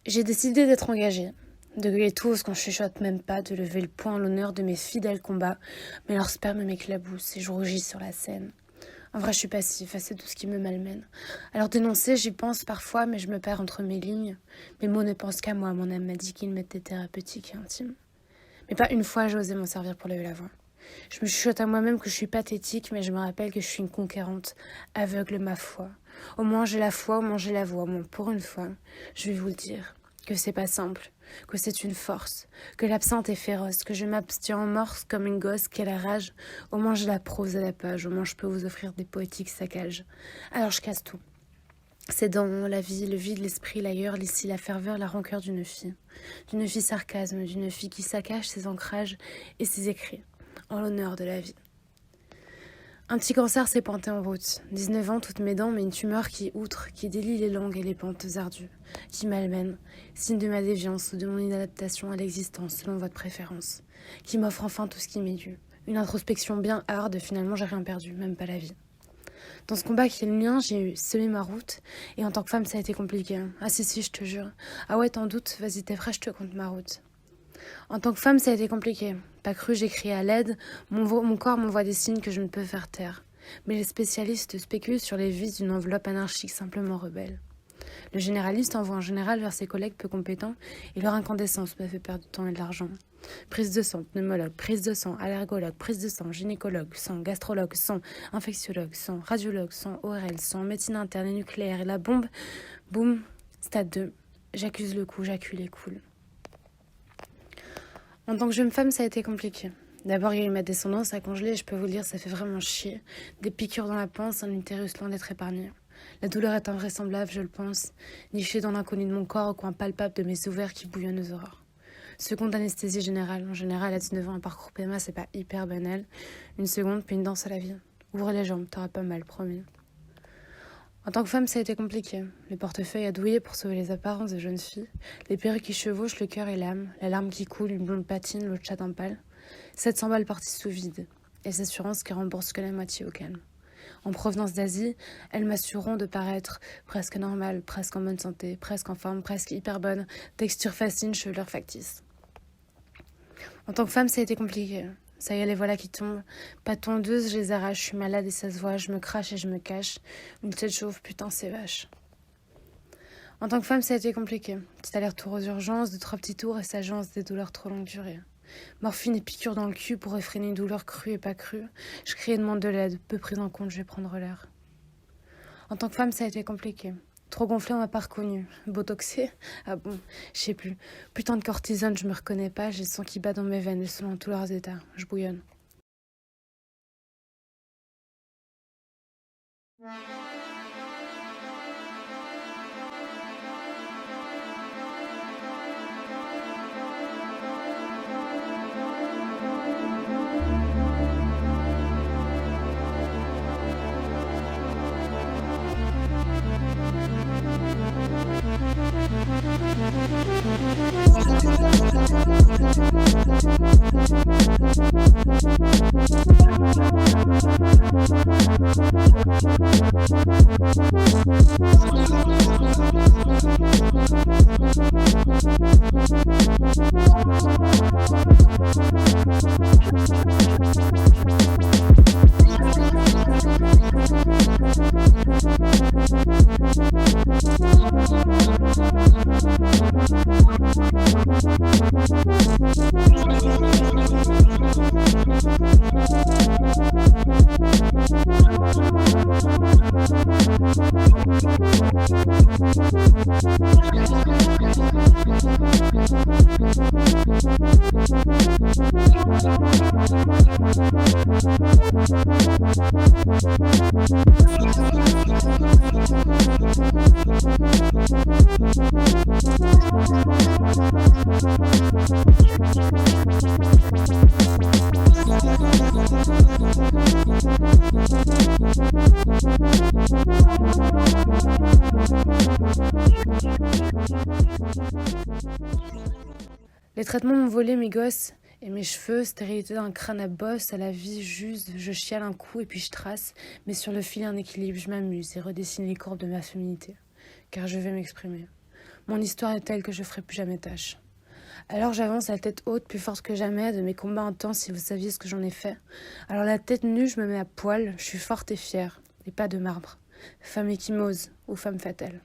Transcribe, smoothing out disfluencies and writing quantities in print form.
J'ai décidé d'être engagée, de gueuler tous qu'on chuchote même pas, de lever le poing en l'honneur de mes fidèles combats, mais leur sperme m'éclabousse et je rougis sur la scène. En vrai, je suis passif, c'est tout ce qui me malmène. Alors dénoncer, j'y pense parfois, mais je me perds entre mes lignes. Mes mots ne pensent qu'à moi, mon âme m'a dit qu'ils m'étaient thérapeutiques et intimes. Mais pas une fois j'ai osé m'en servir pour lever la voix. Je me chuchote à moi-même que je suis pathétique, mais je me rappelle que je suis une conquérante, aveugle ma foi. Au moins j'ai la foi, au moins j'ai la voix, au moins pour une fois, je vais vous le dire, que c'est pas simple, que c'est une force, que l'absinthe est féroce, que je m'abstiens en morse comme une gosse qui a la rage, au moins j'ai la prose à la page, au moins je peux vous offrir des poétiques saccages. Alors je casse tout. C'est dans la vie, le vide, l'esprit, l'ailleurs, l'ici, la ferveur, la rancœur d'une fille sarcasme, d'une fille qui saccage ses ancrages et ses écrits, en l'honneur de la vie. Un petit cancer s'est pointé en route. 19 ans, toutes mes dents, mais une tumeur qui outre, qui délie les langues et les pentes ardues, qui malmène, signe de ma déviance ou de mon inadaptation à l'existence selon votre préférence, qui m'offre enfin tout ce qui m'est dû. Une introspection bien hard, finalement j'ai rien perdu, même pas la vie. Dans ce combat qui est le mien, j'ai semé ma route, et en tant que femme, ça a été compliqué. Ah si, je te jure. Ah ouais, t'en doutes, vas-y, t'es fraîche, je te compte ma route. En tant que femme, ça a été compliqué. Pas cru, j'ai crié à l'aide, mon corps m'envoie des signes que je ne peux faire taire. Mais les spécialistes spéculent sur les vices d'une enveloppe anarchique simplement rebelle. Le généraliste envoie un général vers ses collègues peu compétents et leur incandescence me fait perdre du temps et de l'argent. Prise de sang, pneumologue, prise de sang, allergologue, prise de sang, gynécologue, sang, gastrologue, sang, infectiologue, sang, radiologue, sang, ORL, sang, médecine interne et nucléaire et la bombe, boum, stade 2. J'accuse le coup, j'accule et coule. En tant que jeune femme, ça a été compliqué. D'abord, il y a eu ma descendance à congeler et je peux vous le dire, ça fait vraiment chier. Des piqûres dans la panse, un utérus loin d'être épargné. La douleur est invraisemblable, je le pense, nichée dans l'inconnu de mon corps au coin palpable de mes ovaires qui bouillonnent aux aurores. Seconde anesthésie générale. En général, à 19 ans, un parcours PMA, c'est pas hyper banal. Une seconde, puis une danse à la vie. Ouvre les jambes, t'auras pas mal, promis. En tant que femme, ça a été compliqué. Le portefeuille à douiller pour sauver les apparences des jeunes filles, les perruques qui chevauchent le cœur et l'âme, la larme qui coule, une blonde patine, l'autre chatte en pâle. 700 balles parties sous vide, et les assurances qui remboursent que la moitié au calme. En provenance d'Asie, elles m'assureront de paraître presque normale, presque en bonne santé, presque en forme, presque hyper bonne, texture fascine, chevelure factice. En tant que femme, ça a été compliqué. Ça y est, les voilà qui tombent. Pas tondeuse, je les arrache, je suis malade et ça se voit, je me crache et je me cache. Une tête chauve, putain, c'est vache. En tant que femme, ça a été compliqué. Petit aller-retour aux urgences, 2-3 petits tours et s'agence des douleurs trop longue durée. Morphine et piqûres dans le cul pour effréner une douleur crue et pas crue. Je crie et demande de l'aide, peu prise en compte, je vais prendre l'air. En tant que femme, ça a été compliqué. Trop gonflé, on m'a pas reconnu. Botoxé? Ah bon, je sais plus. Putain de cortisone, je me reconnais pas, j'ai le sang qui bat dans mes veines, et selon tous leurs états, je bouillonne. Les traitements m'ont volé mes gosses et mes cheveux, stérilité d'un crâne à bosse, à la vie juste, je chiale un coup et puis je trace, mais sur le fil un équilibre, je m'amuse et redessine les courbes de ma féminité, car je vais m'exprimer. Mon histoire est telle que je ferai plus jamais tâche. Alors j'avance la tête haute, plus forte que jamais, de mes combats intenses si vous saviez ce que j'en ai fait. Alors la tête nue, je me mets à poil, je suis forte et fière, et pas de marbre. Femme échymose ou femme fatale.